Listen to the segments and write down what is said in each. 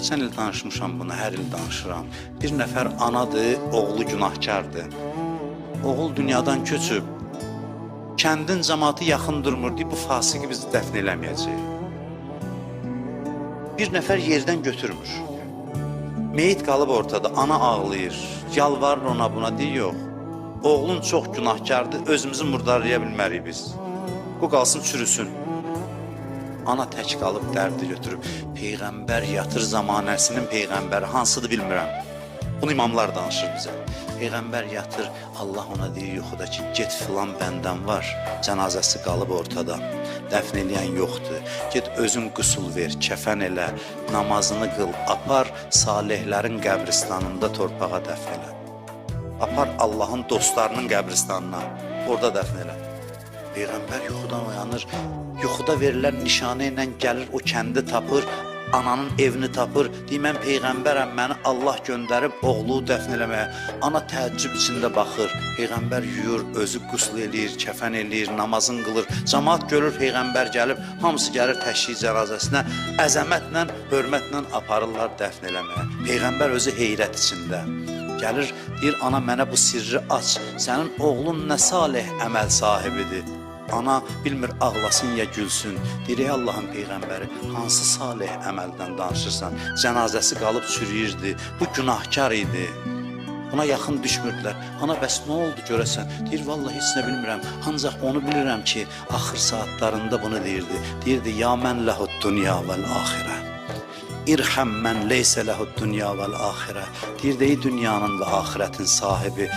Keçən il danışmışam bunu, hər il danışıram. Bir nəfər anadır, oğlu günahkardır. Oğul dünyadan köçüb, kəndin cəmaatı yaxın durmur deyib, bu fasıqı bizi dəfn eləməyəcək. Bir nəfər yerdən götürmür. Meyit qalıb ortada, ana ağlayır, yalvarır ona buna, deyir, yox. Oğlun çox günahkardır, özümüzü murdarlaya bilmərik biz. Bu qalsın, çürüsün. Ana tək qalıb dərdi götürüb. Peyğəmbər yatır zamanəsinin peyğəmbəri, hansıdır bilmirəm. Bunu imamlar danışır bizə. Peyğəmbər yatır, Allah ona deyir yuxuda ki, get filan bəndən var, cənazəsi qalıb ortada, dəfn eləyən yoxdur. Get özün qüsul ver, kəfən elə, namazını qıl, apar salihlərin qəbristanında torpağa dəfn elə. Apar Allahın dostlarının qəbristanına, orada dəfn elə. Peyğəmbər yuxudan oyanır, yuxuda verilən nişanə ilə gəlir, o kəndi tapır, ananın evini tapır, deyir, mən Peyğəmbərəm, məni Allah göndərib oğlu dəfn eləməyə. Ana təəccüb içində baxır, Peyğəmbər yuyur, özü qusl eləyir, kəfən eləyir, namazını qılır. Cəmaat görür, Peyğəmbər gəlib, hamısı gəlir təşhid cənazəsinə, əzəmətlə, hörmətlə aparırlar dəfn eləməyə. Peyğəmbər özü heyrət içində. Gəlir, deyir, ana mənə bu sirri aç, sənin oğlun nə salih əməl sahibidir. Ana bilmir ağlasın ya gülsün. Deyir, ey Allahın Peyğəmbəri, hansı salih əməldən danışırsan? Cənazəsi qalıb çürüyürdü, bu günahkar idi. Buna yaxın düşmürdülər. Ana, bəs nə oldu görəsən? Deyir, vallahi heç nə bilmirəm, ancaq onu bilirəm ki, axır saatlarında bunu deyirdi. Deyirdi, ya mən ləhud dünya vəl-axirə. İrhəm mən leysə ləhud dünya vəl-axirə. Deyirdi, ey dünyanın və axirətin sahibi,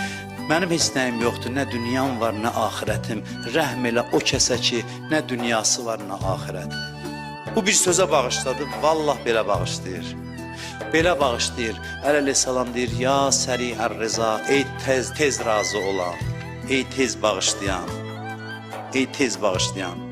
mənim heç nəyim yoxdur, nə dünyam var, nə axirətim. Rəhm elə o kəsə ki, nə dünyası var, nə axirəti. Bu bir sözə bağışladı, vallah belə bağışlayır. Belə bağışlayır. Əleyhissalam deyir, ya sərihər rıza, ey tez razı olan, ey tez bağışlayan, ey tez bağışlayan.